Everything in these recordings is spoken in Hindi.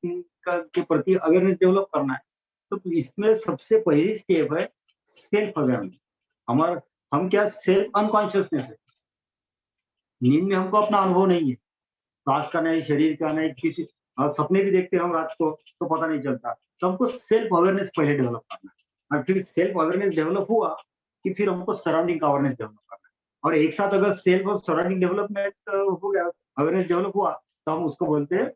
के प्रति अवेयरनेस डेवलप करना है, तो इसमें सबसे पहली स्टेप है सेल्फ अवेयरनेस। हम क्या सेल्फ अनकॉन्शियसनेस है। नींद में हमको अपना अनुभव नहीं है, श्वास का नहीं, शरीर का नहीं, किसी सपने भी देखते हैं हम रात को तो पता नहीं चलता। तो हमको सेल्फ अवेयरनेस पहले डेवलप करना है, और फिर सेल्फ अवेयरनेस डेवलप हुआ कि फिर हमको सराउंडिंग का अवेयरनेस डेवलप करना है। और एक साथ अगर सेल्फ और सराउंडिंग डेवलपमेंट हो गया, अवेयरनेस डेवलप हुआ, तो हम उसको बोलते हैं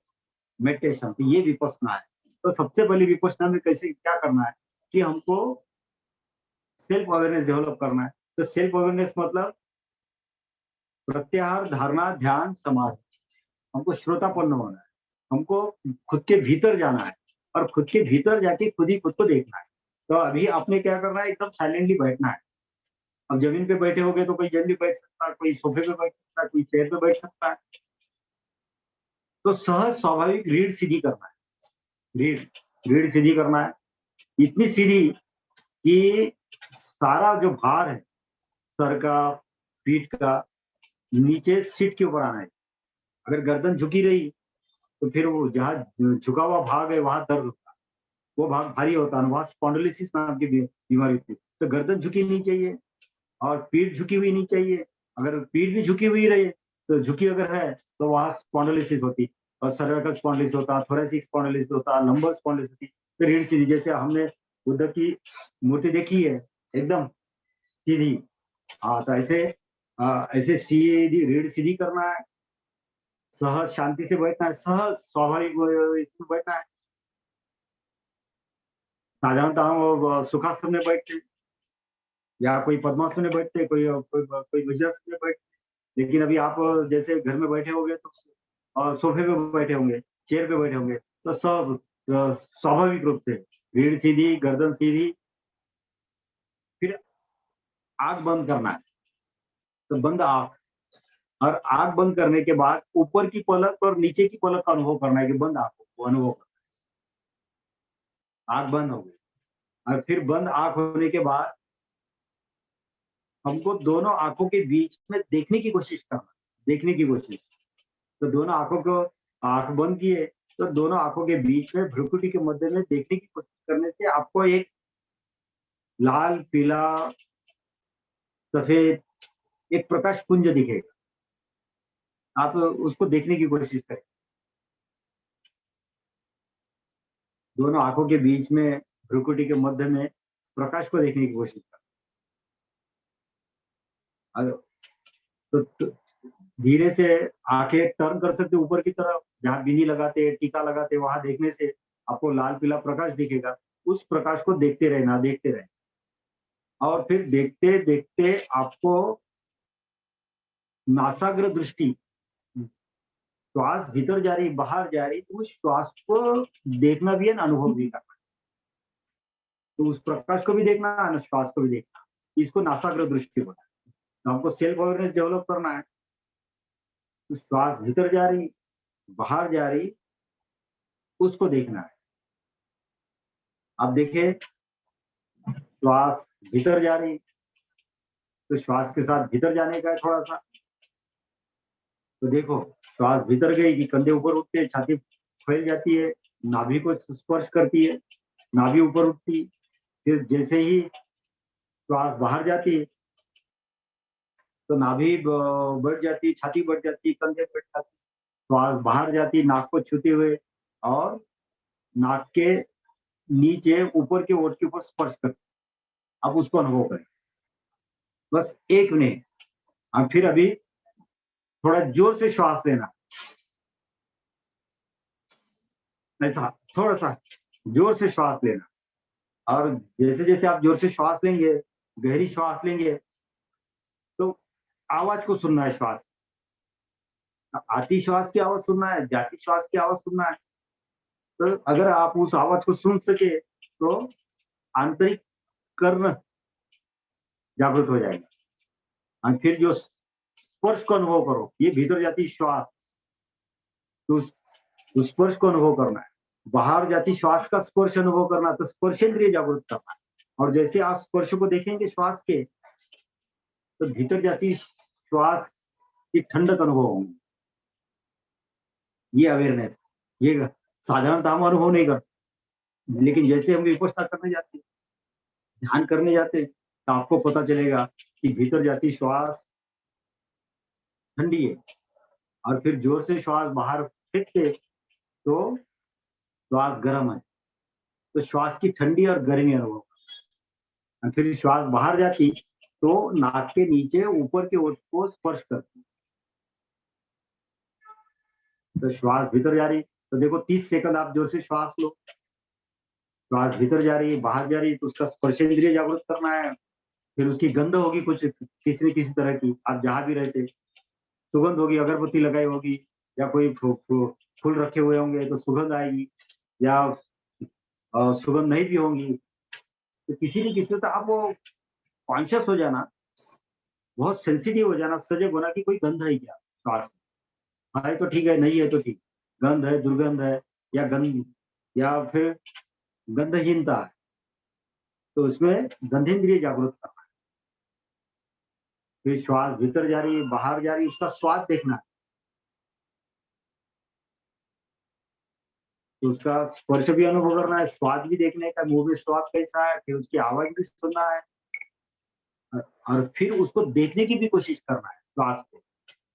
मेडिटेशन। तो ये विपश्यना है। तो सबसे पहले विपश्यना में कैसे क्या करना है कि हमको सेल्फ अवेयरनेस डेवलप करना है। तो सेल्फ अवेयरनेस मतलब प्रत्याहार, धारणा, ध्यान, समाधि। हमको श्रोतापन्न होना है, हमको खुद के भीतर जाना है, और खुद के भीतर जाके खुद ही खुद को देखना है। तो अभी आपने क्या करना है, एकदम साइलेंटली बैठना है। अब जमीन पे बैठे होगे तो कोई जमीन पे बैठ सकता है, कोई सोफे पे बैठ सकता है, कोई चेयर पे बैठ सकता है। तो सहज स्वाभाविक रीढ़ सीधी करना है, रीढ़ सीधी करना है, इतनी सीधी कि सारा जो भार है सर का, पीठ का, नीचे सीट के ऊपर आना है। अगर गर्दन झुकी रही तो फिर वो जहाँ झुका हुआ भाग है वहां दर्द होता है, वो भाग भारी होता है, वहां स्पॉन्डिलोसिस नाम की बीमारी होती है। तो गर्दन झुकी नहीं चाहिए और पीठ झुकी हुई नहीं चाहिए। अगर पीठ भी झुकी हुई रहे तो झुकी अगर है तो वहां स्पॉन्डिलोसिस होती, और सर्वाइकल स्पॉन्डिलोसिस होता, थोरेसिक स्पॉन्डिलोसिस होता, लंबर स्पॉन्डिलोसिस होती। तो रीढ़ सीधी, जैसे हमने बुद्ध की मूर्ति देखी है एकदम सीधी, हाँ तो ऐसे सीधी रीढ़ सीधी करना है। सहज शांति से बैठना है, सहज स्वाभाविक इसमें बैठना है। साधारणतः हम सुखासन में बैठते हैं, या कोई पद्मासन में बैठते हैं, कोई वज्रासन में बैठते हैं। लेकिन अभी आप जैसे घर में बैठे होंगे तो सोफे पे बैठे होंगे, चेयर पे बैठे होंगे, तो सब स्वाभाविक रूप से रीढ़ सीधी, गर्दन सीधी। फिर आंख बंद करना है, तो बंद आंख, और आंख बंद करने के बाद ऊपर की पलक और नीचे की पलक का अनुभव करना है कि बंद आंख को अनुभव करना है। आंख बंद हो गई, और फिर बंद आंख होने के बाद हमको दोनों आंखों के बीच में देखने की कोशिश करना, देखने की कोशिश। तो दोनों आंखों को, आंख बंद किए तो दोनों आंखों के बीच में भ्रुकुटी के मध्य में देखने की कोशिश करने से आपको एक लाल, पीला, सफेद एक प्रकाश पुंज दिखेगा। आप उसको देखने की कोशिश करें। दोनों आंखों के बीच में भ्रुकुटी के मध्य में प्रकाश को देखने की कोशिश करें। तो धीरे से आंखें टर्न कर सकते ऊपर की तरफ, जहाँ बिंदी लगाते, टीका लगाते, वहां देखने से आपको लाल पीला प्रकाश दिखेगा। उस प्रकाश को देखते रहना, देखते रहना। और फिर देखते देखते आपको नासाग्र दृष्टि, श्वास भीतर जा रही, बाहर जा रही, तो उस श्वास को देखना भी है ना, अनुभव भी करना। तो उस प्रकाश को भी देखना है, श्वास को भी देखना। इसको नासाग्र दृष्टि बोला है। तो हमको सेल्फ अवेयरनेस डेवलप करना है। तो श्वास भीतर जा रही, बाहर जा रही, उसको देखना है। आप देखिए, श्वास भीतर जा रही, तो श्वास के साथ भीतर जाने का है थोड़ा सा। तो देखो, श्वास भीतर गई कि कंधे ऊपर उठते हैं, छाती फैल जाती है, नाभि को स्पर्श करती है, नाभि ऊपर उठती। फिर जैसे ही श्वास बाहर जाती है तो नाभि बढ़ जाती, छाती बढ़ जाती, कंधे बढ़ जाती। श्वास बाहर जाती नाक को छूते हुए, और नाक के नीचे ऊपर के ओठ के ऊपर स्पर्श करती। अब उसको अनुभव करें, बस 1 मिनट। और फिर अभी थोड़ा जोर से श्वास लेना, ऐसा थोड़ा सा जोर से श्वास लेना। और जैसे जैसे आप जोर से श्वास लेंगे, गहरी श्वास लेंगे, तो आवाज को सुनना है। श्वास आती श्वास की आवाज सुनना है, जाती श्वास की आवाज सुनना है। तो अगर आप उस आवाज को सुन सके तो आंतरिक कर्ण जागृत हो जाएगा। और फिर जो स्पर्श को अनुभव करो, ये भीतर जाती श्वास, तो उस स्पर्श को अनुभव करना है। बाहर जाती श्वास का स्पर्श अनुभव करना, तो स्पर्शेंद्रिय जागृत करना है। और जैसे आप स्पर्श को देखेंगे श्वास के, तो भीतर जाती श्वास की ठंडक अनुभव होंगी। ये अवेयरनेस, ये साधारणतः हम अनुभव नहीं करते, लेकिन जैसे हम विपश्यना करने जाते, ध्यान करने जाते, तो आपको पता चलेगा कि भीतर जाती श्वास ठंडी है, और फिर जोर से श्वास बाहर फेंकते तो श्वास गर्म है। तो श्वास की ठंडी और गर्मी अनुभव, और फिर श्वास बाहर जाती तो नाक के नीचे ऊपर के ओठ को स्पर्श करती, तो श्वास भीतर जा रही। तो देखो 30 सेकंड आप जोर से श्वास लो, श्वास भीतर जा रही है, बाहर जा रही है, तो उसका स्पर्श इंद्रिय जागृत करना है। फिर उसकी गंध होगी कुछ किसी न किसी तरह की, आप जहां भी रहते, सुगंध होगी, अगरबत्ती लगाई होगी या कोई फूल रखे हुए होंगे तो सुगंध आएगी, या सुगंध नहीं भी होंगी, तो किसी न किसी तरह आप वो कॉन्शियस हो जाना, बहुत सेंसिटिव हो जाना, सजग होना कि कोई गंध है क्या श्वास में, है तो ठीक है, नहीं है तो ठीक, गंध है, दुर्गंध है, या गंध, या फिर गंधहीनता है, तो उसमें गंधेंद्रिय जागृत करना है। फिर श्वास भीतर जा रही है, बाहर जा रही है, उसका स्वाद देखना है, तो उसका स्पर्श भी अनुभव करना है, स्वाद भी देखने का, मुंह में स्वाद कैसा है, फिर उसकी आवाज भी सुनना है, और फिर उसको देखने की भी कोशिश करना है श्वास को।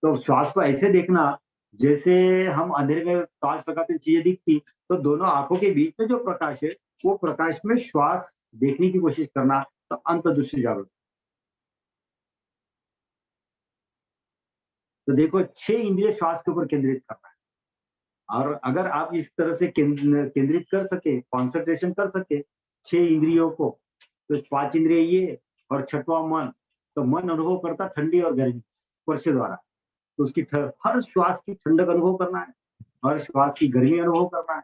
तो श्वास को ऐसे देखना जैसे हम अंधेरे में टॉर्च लगाते चीजें दिखती, तो दोनों आंखों के बीच में जो प्रकाश है वो प्रकाश में श्वास देखने की कोशिश करना, तो अंतर्दृष्टि जागृत। तो देखो 6 इंद्रिय श्वास के ऊपर केंद्रित करना है, और अगर आप इस तरह से केंद्रित कर सके, कॉन्सेंट्रेशन कर सके 6 इंद्रियों को, तो 5 इंद्रिय ये और छठवां मन, तो मन अनुभव करता ठंडी और गर्मी स्पर्श द्वारा, तो उसकी हर श्वास की ठंडक अनुभव करना है, हर श्वास की गर्मी अनुभव करना है।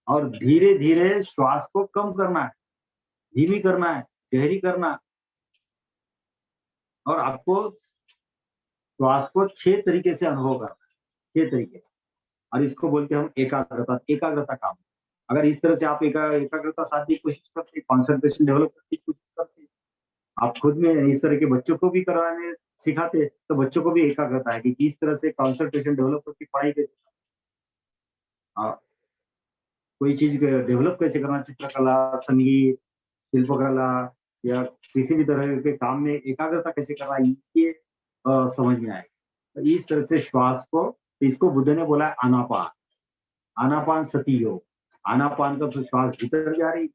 और धीरे धीरे श्वास को कम करना है, धीमी करना है, गहरी करना है, और आपको श्वास को 6 तरीके से अनुभव करना है, 6 तरीके से, और इसको बोलते हैं हम एकाग्रता, एकाग्रता काम। अगर इस तरह से आप एकाग्रता साधने की कोशिश करते, कॉन्सेंट्रेशन डेवलप करने की कोशिश करते, आप खुद में इस तरह के बच्चों को भी करवाने सिखाते, तो बच्चों को भी एकाग्रता है कि किस तरह से कॉन्सेंट्रेशन डेवलप करके पढ़ाई कैसे, कोई चीज डेवलप कैसे करना, चित्रकला, संगीत, शिल्पकला, या किसी भी तरह के काम में एकाग्रता कैसे करना, ये समझ में आएगा। तो इस तरह से श्वास को, इसको बुद्ध ने बोला है आनापान, आनापान सती योग। आनापान का तो श्वास भीतर जा रही,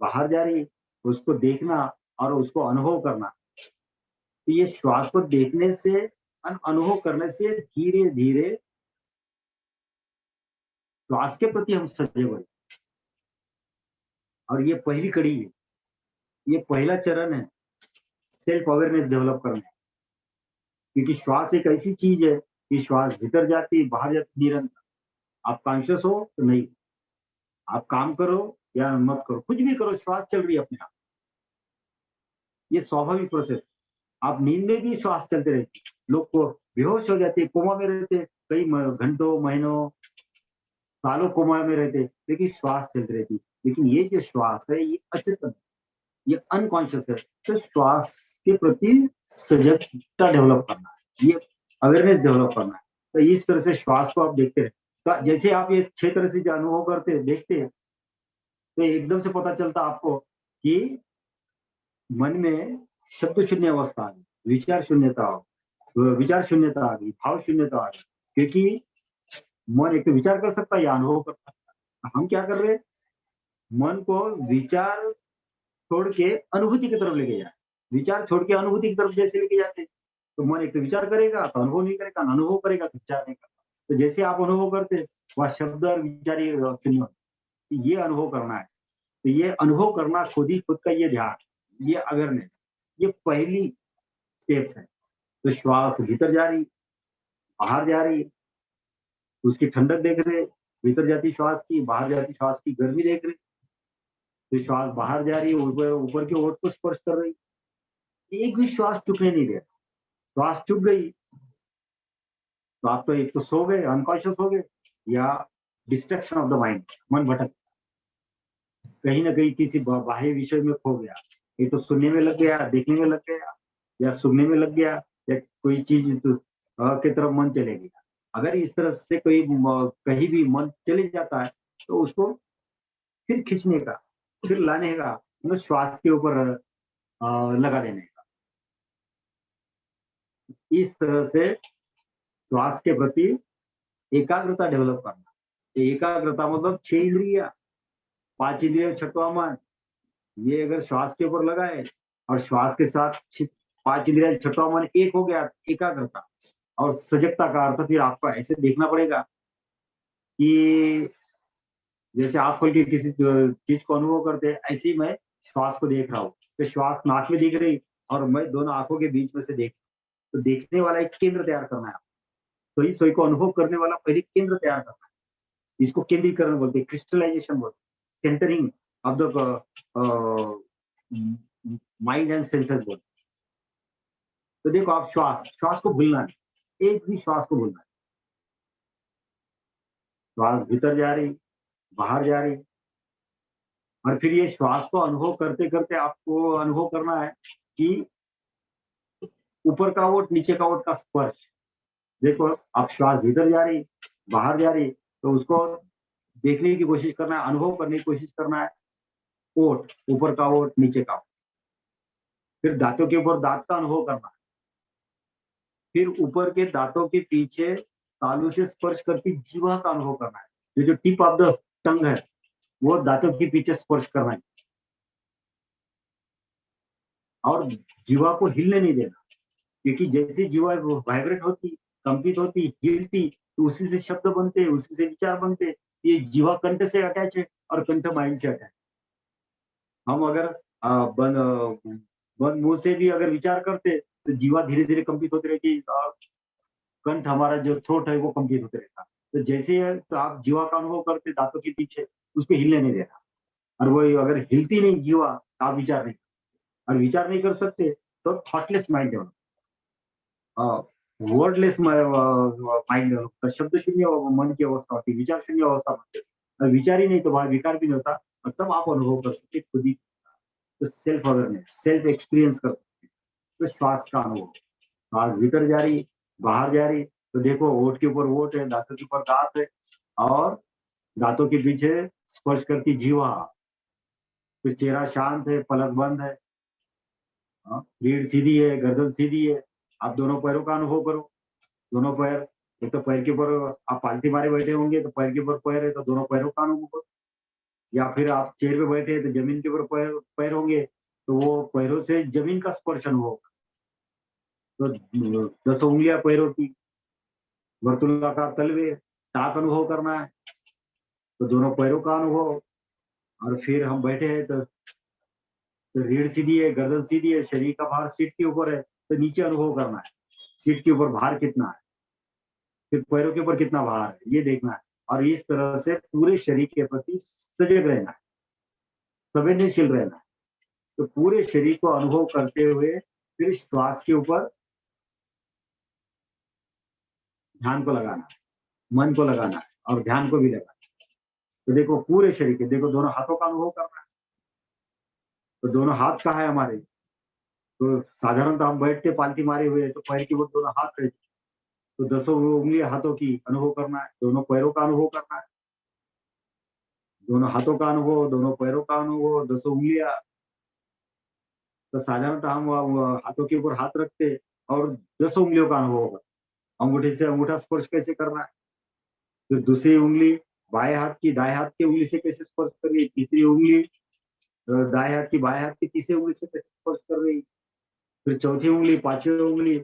बाहर जा रही, उसको देखना और उसको अनुभव करना। तो ये श्वास को देखने से, अनुभव करने से धीरे धीरे श्वास के प्रति हम सजग हो, और ये पहली कड़ी है, ये पहला चरण है सेल्फ अवेयरनेस डेवलप करने, क्योंकि श्वास एक ऐसी चीज है कि श्वास भीतर जाती बाहर जाती निरंतर, आप कॉन्शियस हो तो नहीं, आप काम करो या मत करो, कुछ भी करो, श्वास चल रही है अपने आप, ये स्वाभाविक प्रोसेस। आप नींद में भी श्वास चलते रहती, लोग को बेहोश हो जाते, कोमा में रहते, कई घंटों महीनों सालों कोमा में रहते, लेकिन श्वास चलती रहती। लेकिन ये जो श्वास है ये अचेतन, ये अनकॉन्शियस है, तो श्वास के प्रति सजगता डेवलप करना है, ये अवेयरनेस डेवलप करना है। तो इस तरह से श्वास को आप देखते रहे, तो जैसे आप ये 6 तरह से जो अनुभव करते देखते, तो एकदम से पता चलता आपको कि मन में शब्द शून्य अवस्था आ गई, विचार शून्यता आ गई, भाव शून्यता आ गई, क्योंकि मन एक तो विचार कर सकता है या अनुभव कर सकता है। हम क्या कर रहे हैं, मन को विचार छोड़ के अनुभूति की तरफ लेके जाए, विचार छोड़ के अनुभूति की तरफ जैसे लेके जाते, तो मन एक तो विचार करेगा तो अनुभव नहीं करेगा, अनुभव करेगा तो विचार नहीं करता। तो जैसे आप अनुभव करते वह शब्द और विचार शून्य, ये अनुभव करना है। तो ये अनुभव करना खुद ही खुद का ये ध्यान, ये अवेयरनेस, ये पहली स्टेप्स है। तो श्वास भीतर जा रही, बाहर जा रही, उसकी ठंडक देख रहे, भीतर जाती श्वास की, बाहर जाती श्वास की गर्मी देख रहे, तो श्वास बाहर जा रही है, ऊपर ऊपर के ओठ को स्पर्श कर रही, एक भी श्वास चुकने नहीं दे रहा। श्वास चुक गई तो आप तो एक तो सो गए, अनकॉन्शियस हो गए, या डिस्ट्रैक्शन ऑफ द माइंड, मन भटक कहीं ना कहीं किसी बाह्य विषय में खो गया, ये तो सुनने में लग गया, देखने में लग गया, या सुनने में लग गया, या कोई चीज की तरफ मन चले गया। अगर इस तरह से कोई कहीं भी मन चले जाता है तो उसको फिर खींचने का, फिर लाने का, मतलब श्वास के ऊपर लगा देने का। इस तरह से श्वास के प्रति एकाग्रता डेवलप करना। एकाग्रता मतलब 6 इंद्रिया, 5 इंद्रिय, छठवां मन, ये अगर श्वास के ऊपर लगाए और श्वास के साथ 5 इंद्रिय, छठवां मन एक हो गया, एकाग्रता। और सजगता का अर्थ फिर आपको ऐसे देखना पड़ेगा कि जैसे आप खोल के किसी चीज को अनुभव करते हैं, ऐसे ही मैं श्वास को देख रहा हूँ। तो श्वास नाक में दिख रही और मैं दोनों आंखों के बीच में से देख, तो देखने वाला एक केंद्र तैयार करना है। तो इस सोई को अनुभव करने वाला पहले केंद्र तैयार करना है। इसको केंद्रीकरण बोलते हैं, क्रिस्टलाइजेशन बोलते हैं, centring of the mind and senses बोलते हैं। तो देखो आप श्वास को भूलना नहीं, एक भी श्वास को भूलना है। श्वास भीतर जा रही, बाहर जा रही, और फिर ये श्वास को अनुभव करते करते आपको अनुभव करना है कि ऊपर का ओठ, नीचे का ओठ का स्पर्श। देखो आप श्वास भीतर जा रही, बाहर जा रही, तो उसको देखने की कोशिश करना है, अनुभव करने की कोशिश करना है। ओठ, ऊपर का ओठ, नीचे का ओठ। फिर दांतों के ऊपर दांत का अनुभव करना है। फिर ऊपर के दांतों के पीछे तालू से स्पर्श करके जीवा का अनुभव करना है। ये जो टिप ऑफ द टंग है वो दांतों के पीछे स्पर्श करना है, और जीवा को हिलने नहीं देना। क्योंकि जैसे जीवा वाइब्रेट होती, कंपित होती, हिलती, तो उसी से शब्द बनते, उसी से विचार बनते। ये जीवा कंठ से अटैच है और कंठ माइंड से अटैच। हम अगर बंद मुंह से भी अगर विचार करते तो जीवा धीरे धीरे कंपित होती रहती, कंठ हमारा जो थ्रोट है वो कंपित होते रहता। तो जैसे तो आप जीवा का अनुभव करते दांतों के पीछे, उसको हिलने नहीं देना। और वो अगर हिलती नहीं जीवा, आप विचार नहीं, और विचार नहीं कर सकते तो thoughtless mind develop, wordless mind develop, शब्द शून्य मन की अवस्था होती, विचार शून्य अवस्था बनती है। विचार ही नहीं तो वहां विकार भी नहीं होता, और तब आप अनुभव कर सकते खुद ही। तो सेल्फ अवेयरनेस, सेल्फ एक्सपीरियंस कर सकते हैं। तो श्वास का अनुभव, श्वास भीतर जा रही, बाहर जा रही, तो देखो ओठ के ऊपर ओठ है, दांतों के ऊपर दांत है, और दांतों के पीछे स्पर्श करती जीवा। फिर चेहरा शांत है, पलक बंद है, रीढ़ सीधी है, गर्दन सीधी है। आप दोनों पैरों का अनुभव करो। दोनों पैर, एक तो पैर के ऊपर आप पालती मारे बैठे होंगे तो पैर के ऊपर पैर है तो दोनों पैरों का अनुभव करो। या फिर आप चेयर पे बैठे हैं तो जमीन के ऊपर पैर पैर होंगे तो वो पैरों से जमीन का स्पर्श अनुभव। तो 10 उंगलियां पैरों की, वर्तुलाकार तलवे, ताक अनुभव करना है, तो दोनों पैरों का अनुभव। और फिर हम बैठे हैं तो रीढ़ सीधी है, गर्दन सीधी है, शरीर का भार सीट के ऊपर है, तो नीचे अनुभव करना है, सीट के ऊपर भार कितना है, फिर पैरों के ऊपर कितना भार है, ये देखना है। और इस तरह से पूरे शरीर के प्रति सजग रहना है, संवेदनशील रहना है। तो पूरे शरीर को अनुभव करते हुए फिर श्वास के ऊपर ध्यान को लगाना है, मन को लगाना है, और ध्यान को भी लगाना है। तो देखो पूरे शरीर के, देखो दोनों हाथों का अनुभव करना है। तो दोनों हाथ कहाँ है हमारे, तो साधारणतः हम बैठ के पालती मारे हुए तो पैर के ऊपर दोनों हाथ रहते, तो 10 उंगलियां हाथों की अनुभव करना है, दोनों पैरों का अनुभव करना है, दोनों हाथों का अनुभव, दोनों पैरों का अनुभव, 10 उंगलियां। तो साधारणतः हम हाथों के ऊपर हाथ रखते और 10 उंगलियों का अनुभव करते। अंगूठे से अंगूठा स्पर्श कैसे करना है, फिर दूसरी उंगली बाएं हाथ की दाएं हाथ की उंगली से कैसे स्पर्श कर रही है, तीसरी उंगली दाएं हाथ की बाएं हाथ की तीसरी उंगली से कैसे स्पर्श कर रही, फिर चौथी उंगली, पांचवी उंगली,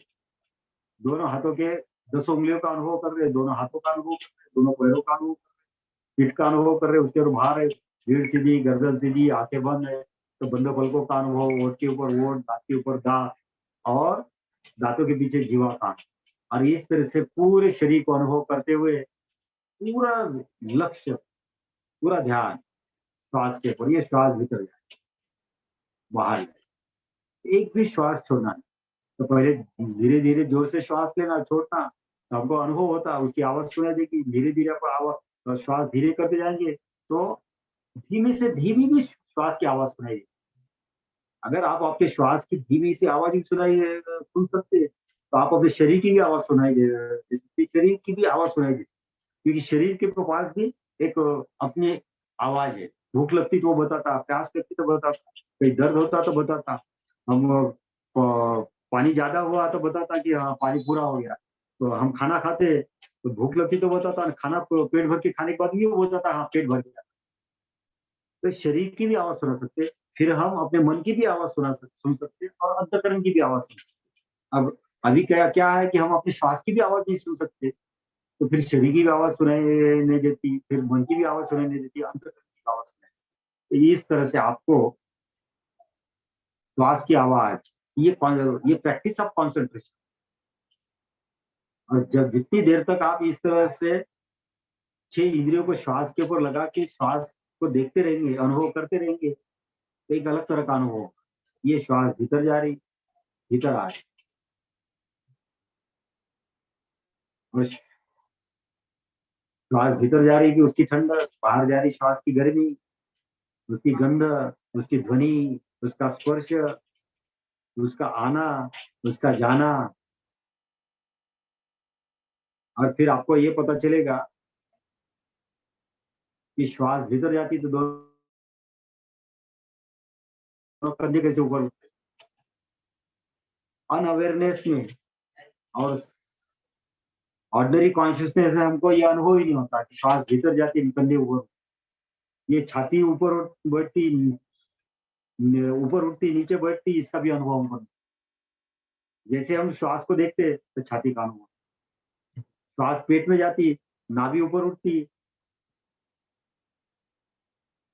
दोनों हाथों के 10 उंगलियों का अनुभव कर रहे हैं, दोनों हाथों का अनुभव कर रहे हैं, दोनों पैरों का अनुभव, पीठ का अनुभव कर रहे हैं, उसके ऊपर भार है, रीढ़ सीधी, गर्दन सीधी, आंखें बंद है, तो बंद पलकों का अनुभव, ओठ के ऊपर ओठ, दांत के ऊपर दांत, और दांतों के पीछे जीवा का। और इस तरह से पूरे शरीर को अनुभव करते हुए पूरा लक्ष्य, पूरा ध्यान श्वास के ऊपर, ये श्वास भीतर जाए, बाहर जाए, एक भी श्वास छोड़ना नहीं। तो पहले धीरे धीरे जोर से श्वास लेना, छोड़ना, तो हमको अनुभव होता, उसकी आवाज सुनाई देगी। धीरे धीरे आप आवाज श्वास धीरे करते जाएंगे तो धीमे से धीमी भी श्वास की आवाज सुनाई। अगर आप आपके श्वास की धीमी सी आवाज ही सुनाई सुन सकते, तो आप अपने शरीर की भी आवाज सुनाई दे शरीर की भी आवाज सुनाई दे, क्योंकि शरीर के पास भी एक अपनी आवाज है। भूख लगती तो वो बताता, प्यास लगती तो बताता, कहीं दर्द होता तो बताता, हम पानी ज्यादा हुआ तो बताता कि हाँ पानी पूरा हो गया। तो हम खाना खाते तो भूख लगती तो बताता, खाना पेट भर के खाने के बाद भी वो बताता हाँ पेट भर गया। तो शरीर की भी आवाज सुना सकते, फिर हम अपने मन की भी आवाज सुन सकते और अंतःकरण की भी आवाज सुन सकते। अब अभी क्या क्या है कि हम अपने श्वास की भी आवाज नहीं सुन सकते, तो फिर शरीर की भी आवाज सुनाई नहीं देती, फिर मन की भी आवाज सुनाई नहीं देती, अंतःकरण की आवाज सुनाई। तो इस तरह से आपको श्वास की आवाज, ये प्रैक्टिस ऑफ कॉन्सेंट्रेशन। और जब जितनी देर तक आप इस तरह से 6 इंद्रियों को श्वास के ऊपर लगा के श्वास को देखते रहेंगे, अनुभव करते रहेंगे, तो एक अलग तरह का अनुभव होगा। ये श्वास भीतर जा रही, भीतर आ रही, और श्वास भीतर जा रही कि उसकी ठंडक, बाहर जा रही श्वास की गर्मी, उसकी गंध, उसकी ध्वनि, उसका स्पर्श, उसका आना, उसका जाना। और फिर आपको ये पता चलेगा कि श्वास भीतर जाती तो दोनों कंधे कैसे ऊपर उठते, अनअवेयरनेस में। और ऑर्डिनरी कॉन्शियसनेस में हमको ये अनुभव ही नहीं होता कि श्वास भीतर जाती कंधे ऊपर, ये छाती ऊपर बैठती, ऊपर उठती, नीचे बैठती, इसका भी अनुभव हमको नहीं। जैसे हम श्वास को देखते तो छाती का अनुभव, श्वास पेट में जाती, नाभि ऊपर उठती,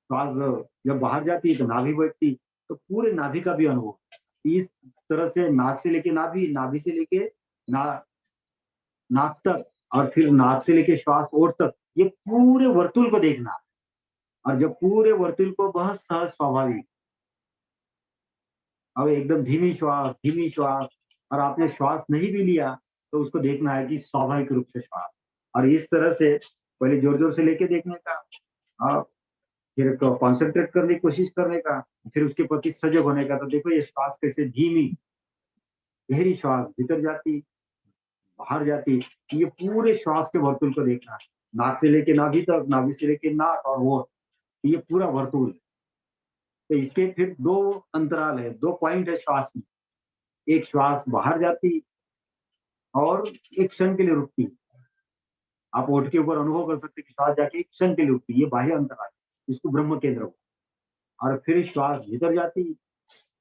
श्वास जब बाहर जाती तो नाभि बैठती, तो पूरे नाभि का भी अनुभव। इस तरह से नाक से लेके नाभि, नाभि से लेके ना नाक तक, और फिर नाक से लेके श्वास ओठ तक, ये पूरे वर्तुल को देखना। और जब पूरे वर्तुल को बहुत सहज स्वाभाविक, अब एकदम धीमी श्वास, और आपने श्वास नहीं भी लिया तो उसको देखना है कि स्वाभाविक रूप से श्वास। और इस तरह से पहले जोर जोर से लेके देखने का, और फिर कॉन्सेंट्रेट करने की कोशिश करने का, फिर उसके प्रति सजग होने का। तो देखो ये श्वास कैसे धीमी गहरी श्वास भीतर जाती, बाहर जाती, ये पूरे श्वास के वर्तुल को देखना, नाक से लेके नाभि तक, नाभि से लेके नाक और वो, ये पूरा वर्तुल। तो इसके फिर दो अंतराल है, दो पॉइंट है श्वास में। एक श्वास बाहर जाती और एक क्षण के लिए रुकती। आप ओठ के ऊपर अनुभव कर सकते कि श्वास जाके एक क्षण के लिए रुकती, ये बाह्य अंतराल, इसको ब्रह्म केंद्र। और फिर श्वास भीतर जाती,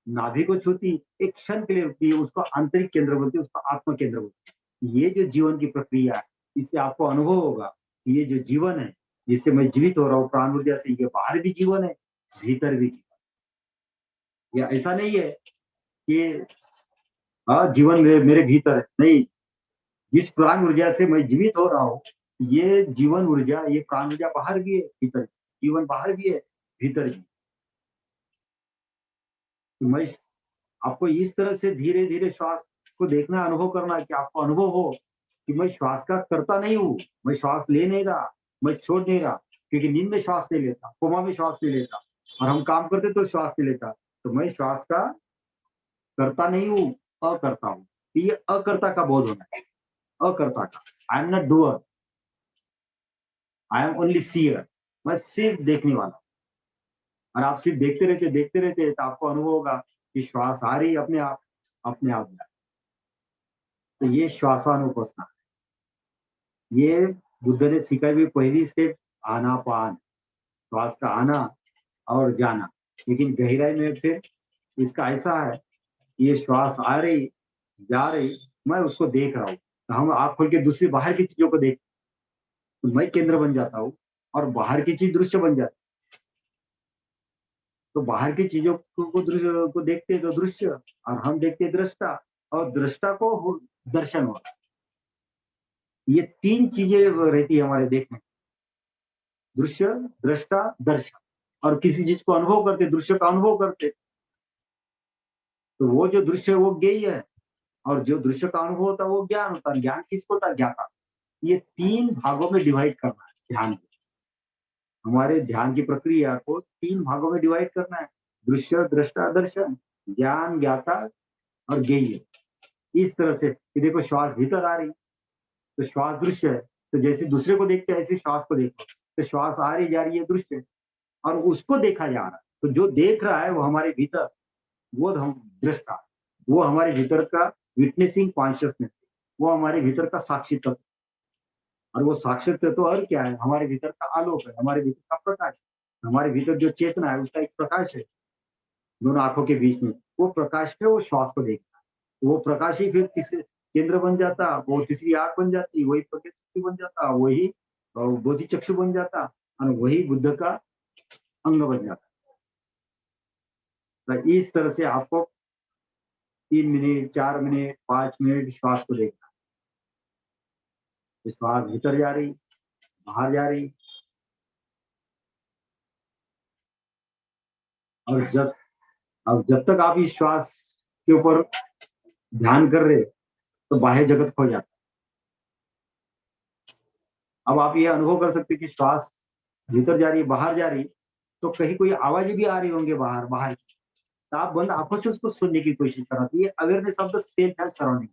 नाभि को छूती, एक क्षण के लिए रुकती है, उसको आंतरिक केंद्र बोलते हैं, उसको आत्म केंद्र बोलते हैं। ये जो जीवन की प्रक्रिया है, इससे आपको अनुभव होगा कि ये जो जीवन है, जिससे मैं जीवित हो रहा हूँ प्राण ऊर्जा से, ये बाहर भी जीवन है, भीतर भी जीवन। या ऐसा नहीं है कि हाँ जीवन मेरे भीतर है, नहीं। जिस प्राण ऊर्जा से मैं जीवित हो रहा हूँ, ये जीवन ऊर्जा, ये प्राण ऊर्जा बाहर भी है, भीतर भी। जीवन बाहर भी है, भीतर भी। तो मैं आपको इस तरह से धीरे धीरे श्वास को देखना, अनुभव करना, कि आपको अनुभव हो कि मैं श्वास का करता नहीं हूँ, मैं श्वास ले नहीं रहा, मैं छोड़ नहीं रहा। क्योंकि नींद में श्वास नहीं लेता, कोमा में श्वास नहीं लेता, और हम काम करते तो श्वास नहीं लेता। तो मैं श्वास का करता नहीं हूँ, अकर्ता हूँ। ये अकर्ता का बोध होना है, अकर्ता का। I am not doer, I am only seer. मैं सिर्फ देखने वाला। और आप सिर्फ देखते रहते तो आपको अनुभव होगा कि श्वास आ रही अपने आप, अपने आप जा। तो ये श्वासानुपस्थित, ये बुद्ध ने सिखाई हुई पहली स्टेप, आनापान, श्वास का आना और जाना। लेकिन गहराई में फिर इसका ऐसा है, ये श्वास आ रही, जा रही, मैं उसको देख रहा हूँ। तो हम आँख खोल के दूसरी बाहर की चीजों को देख, तो मैं केंद्र बन जाता हूँ, और बाहर की चीज दृश्य बन जाती। तो बाहर की चीजों को देखते हैं तो दृश्य, और हम देखते हैं दृष्टा, और दृष्टा को दर्शन होता। ये तीन चीजें रहती है हमारे देखने, दृश्य, दृष्टा, दर्शन। और किसी चीज को अनुभव करते, दृश्य का अनुभव करते, तो वो जो दृश्य है वो ज्ञेय है, और जो दृश्य का अनुभव होता है वो ज्ञान होता है। ज्ञान किसको होता है? ज्ञाता। ये तीन भागों में डिवाइड करना है ध्यान को। हमारे ध्यान की प्रक्रिया को तीन भागों में डिवाइड करना है, दृश्य, दृष्टा, दर्शन, ज्ञान, ज्ञाता और ज्ञेय। इस तरह से कि देखो श्वास भीतर आ रही, तो श्वास दृश्य है। तो जैसे दूसरे को देखते हैं ऐसे श्वास को देखो, तो श्वास आ रही जा रही है दृश्य है, और उसको देखा जा रहा है। तो जो देख रहा है वो हमारे भीतर, वो हम दृष्टा, वो हमारे भीतर का विटनेसिंग कॉन्शियसनेस, वो हमारे भीतर का साक्षी तत्व। और वो साक्षी तत्व और क्या है, हमारे भीतर का आलोक है, हमारे भीतर का प्रकाश है। हमारे भीतर जो चेतना है उसका एक प्रकाश है दोनों आंखों के बीच में, वो प्रकाश पे वो श्वास को देखता है। वो प्रकाश ही फिर तीसरे केंद्र बन जाता, वो तीसरी आंख बन जाती, वही प्रज्ञा चक्षु बन जाता, वही बोधि चक्षु बन जाता, और वही बुद्ध का अंग बन जाता। तो इस तरह से आपको 3 मिनट, 4 मिनट, 5 मिनट श्वास को देखना। श्वास भीतर जा रही, बाहर जा रही, और जब तक आप इस श्वास के ऊपर ध्यान कर रहे, तो बाह्य जगत खो जाता। अब आप ये अनुभव कर सकते कि श्वास भीतर जा रही, बाहर जा रही, तो कहीं कोई आवाजें भी आ रही होंगे बाहर बाहर की, तो आप बंद आंखों से उसको सुनने की कोशिश करना। तो ये awareness of the self and surrounding.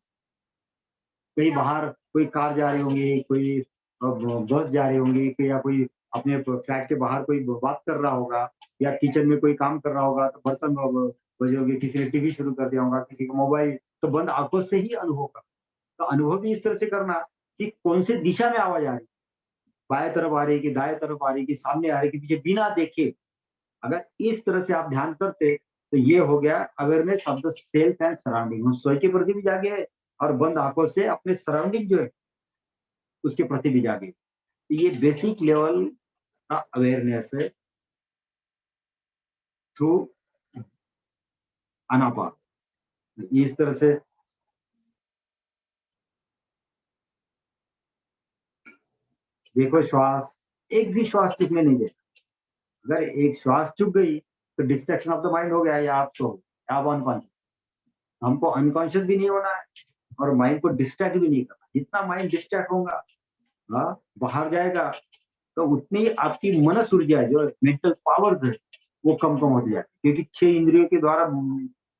कहीं बाहर कोई कार जा रही होंगी, कोई बस जा रही होंगी, कि या कोई अपने फ्लैट के बाहर कोई बात कर रहा होगा, या किचन में कोई काम कर रहा होगा, तो बर्तन बजे होंगे, किसी ने टीवी शुरू कर दिया होगा, किसी का मोबाइल, तो बंद आंखों से ही अनुभव करना। तो अनुभव भी इस तरह से करना कि कौन से दिशा में आवाज आ रही, बाएं तरफ आ रही, कि दाएं तरफ आ रही, कि सामने आ रही, कि पीछे, बिना देखे। अगर इस तरह से आप ध्यान करते, तो ये हो गया awareness of the self and surrounding. हम स्वयं के प्रति भी जागे हैं, और बंद आंखों से अपने सराउंडिंग जो है उसके प्रति भी जागे। ये बेसिक लेवल का अवेयरनेस है थ्रू अनापा। इस तरह से देखो, श्वास एक भी श्वास चुकने नहीं देता। अगर एक श्वास चुक गई, तो डिस्ट्रैक्शन ऑफ द माइंड हो गया, या आप तो आप अनकॉन्शियस। हमको अनकॉन्शियस भी नहीं होना है, और माइंड को डिस्ट्रैक्ट भी नहीं करना। जितना माइंड डिस्ट्रैक्ट होगा, हाँ, बाहर जाएगा, तो उतनी आपकी मनस ऊर्जा है, जो मेंटल पावर्स है, वो कम कम होती जाती है, क्योंकि 6 इंद्रियों के द्वारा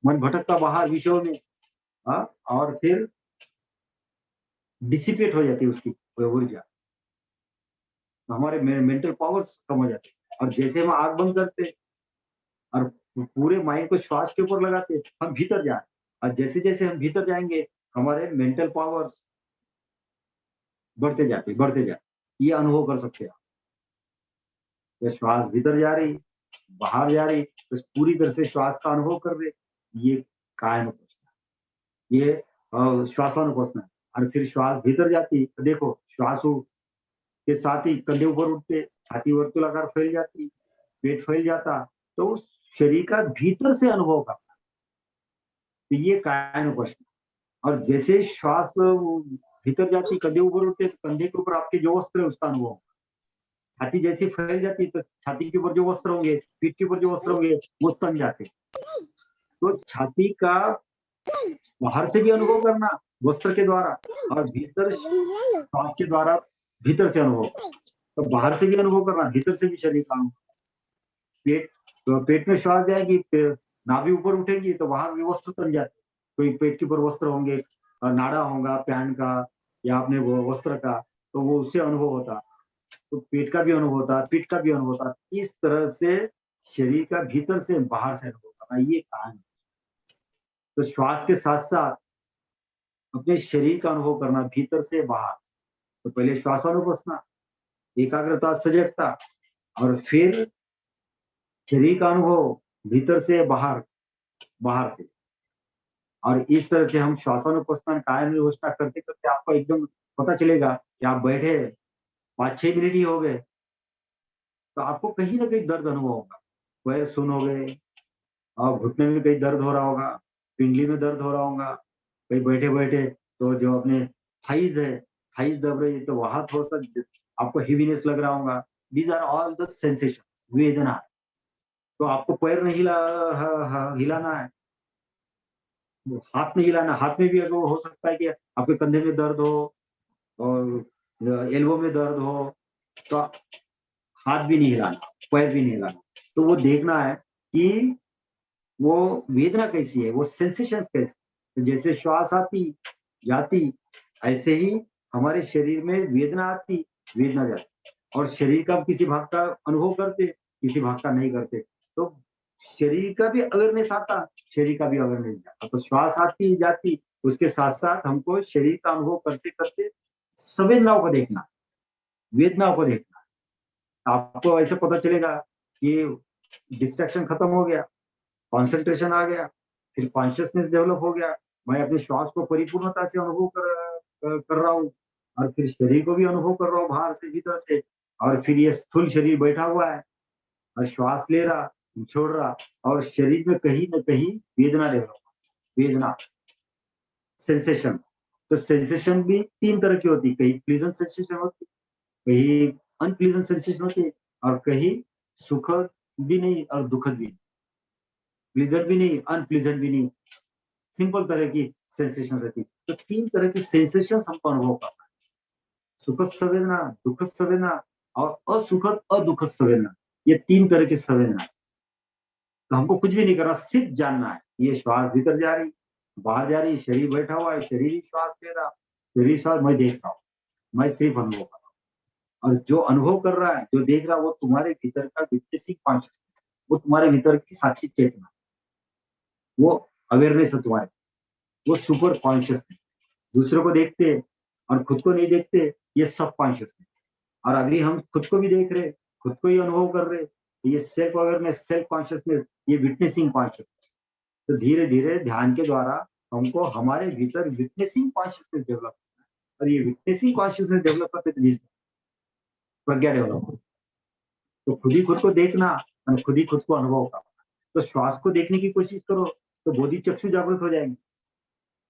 मन भटकता बाहर विषयों में, हाँ, और फिर डिसिपेट हो जाती है उसकी ऊर्जा, तो हमारे मेंटल पावर्स कम हो जाते हैं। और जैसे हम आंख बंद करते और पूरे माइंड को श्वास के ऊपर लगाते, हम भीतर जाए, और जैसे जैसे हम भीतर जाएंगे, हमारे मेंटल पावर्स बढ़ते जाते। ये अनुभव कर सकते हैं आप। जब श्वास भीतर जा रही, बाहर जा रही, तो पूरी तरह से श्वास का अनुभव कर रहे, ये कायानुपस्थिति, ये श्वासानुपस्थिति है। और फिर श्वास भीतर जाती, तो देखो श्वास के साथ ही कंधे ऊपर उठते, छाती वर्तुलाकार फैल जाती, पेट फैल जाता, तो उस शरीर का भीतर से अनुभव करना, तो ये कायानुपस्थिति। और जैसे श्वास भीतर जाती, कंधे ऊपर उठते, तो कंधे के ऊपर आपके जो वस्त्र है उसका अनुभव। छाती जैसी फैल जाती, तो छाती के ऊपर जो वस्त्र होंगे, पीठ के ऊपर जो वस्त्र होंगे, वो तन जाते। तो छाती का बाहर से भी अनुभव करना वस्त्र के द्वारा, और भीतर श्वास के द्वारा भीतर से अनुभव। तो बाहर से भी अनुभव करना, भीतर से भी शरीर का अनुभव। पेट, तो पेट में श्वास जाएगी, नाभि ऊपर उठेगी, तो वहां भी वस्त्र तन जाते। कोई पेट के ऊपर वस्त्र होंगे, नाड़ा होगा पैंट का, या अपने वो वस्त्र का, तो वो उससे अनुभव होता। तो पेट का भी अनुभव होता, पीठ का भी अनुभव होता। इस तरह से शरीर का भीतर से बाहर से अनुभव करना, ये कहानी। तो श्वास के साथ साथ अपने शरीर का अनुभव करना, भीतर से बाहर। तो पहले श्वासानुपस्थिति, एकाग्रता, सजगता, और फिर शरीर का अनुभव भीतर से बाहर, बाहर से। और इस तरह से हम श्वासानुपस्थिति, कायानुपस्थिति करते करते आपको एकदम पता चलेगा कि आप बैठे 5-6 मिनट ही हो गए, तो आपको कहीं ना कहीं दर्द अनुभव होगा। पैर सुन हो गए, और घुटने में कहीं दर्द हो रहा होगा, पिंडली में दर्द हो रहा होगा, कहीं बैठे बैठे तो जो अपने थाइज है, थाइज दब रही है, तो वहां थोड़ा सा आपको हेवीनेस लग रहा होगा। These are all the sensation, वेदना। तो आपको पैर नहीं हिलाना है, हाथ नहीं हिलाना। हाथ में भी अगर हो सकता है कि आपके कंधे में दर्द हो, और एल्बो में दर्द हो, तो हाथ भी नहीं हिलाना, पैर भी नहीं हिलाना। तो वो देखना है कि वो वेदना कैसी है, वो सेंसेशंस कैसे, तो जैसे श्वास आती जाती, ऐसे ही हमारे शरीर में वेदना आती, वेदना जाती, और शरीर का किसी भाग का अनुभव करते, किसी भाग का नहीं करते। तो शरीर का भी अवेयरनेस आता, शरीर का भी अवेयरनेस जाता। तो श्वास आती जाती, उसके साथ साथ हमको शरीर का अनुभव करते करते संवेदनाओं को देखना, वेदनाओं को देखना। आपको ऐसे पता चलेगा कि डिस्ट्रैक्शन खत्म हो गया, कंसंट्रेशन आ गया, फिर कॉन्शियसनेस डेवलप हो गया। मैं अपने श्वास को परिपूर्णता से अनुभव कर रहा हूँ, और फिर शरीर को भी अनुभव कर रहा हूँ बाहर से भीतर से। और फिर ये स्थूल शरीर बैठा हुआ है और श्वास ले रहा, छोड़ रहा, और शरीर में कहीं न कहीं वेदना डेवलप, वेदना, सेंसेशन। तो सेंसेशन भी 3 तरह की होती है, कहीं प्लीजेंट सेंसेशन होती है, कहीं अनप्लीजेंट सेंसेशन होती है, और कहीं सुखद भी नहीं और दुखद भी नहीं, प्लीजेंट भी नहीं, अनप्लीजेंट भी नहीं, सिंपल तरह की सेंसेशन रहती है। तो 3 तरह की सेंसेशन हमको अनुभव करना है, सुखद संवेदना, दुखद संवेदना और असुखद अदुखद संवेदना। ये 3 तरह की संवेदना है। तो हमको कुछ भी नहीं करना, सिर्फ जानना है ये श्वास भीतर जा रही, बाहर जा रही, शरीर बैठा हुआ है, शरीर ही श्वास ले रहा, शरीर श्वास मैं देख रहा हूँ, मैं सिर्फ अनुभव कर रहा हूँ। और जो अनुभव कर रहा है, जो देख रहा है, वो तुम्हारे भीतर का विटनेसिंग कॉन्शियसनेस, वो तुम्हारे भीतर की साक्षी चेतना, वो अवेयरनेस है तुम्हारे, वो सुपर कॉन्शियसनेस। दूसरों को देखते और खुद को नहीं देखते, ये सब कॉन्शियसनेस। और अभी हम खुद को भी देख रहे, खुद को ही अनुभव कर रहे, ये सेल्फ अवेयरनेस, सेल्फ कॉन्शियसनेस, ये विटनेसिंग कॉन्शियसनेस। तो धीरे धीरे ध्यान के द्वारा हमको हमारे भीतर विटनेसिंग कॉन्शियसनेस डेवलप करना है, और ये विटनेसिंग कॉन्शियसनेस डेवलप करते प्रज्ञा डेवलप हो। तो खुद ही खुद को देखना और खुद ही खुद को अनुभव करना। तो श्वास को देखने की कोशिश करो तो बोधि चक्षु जागृत हो जाएंगे,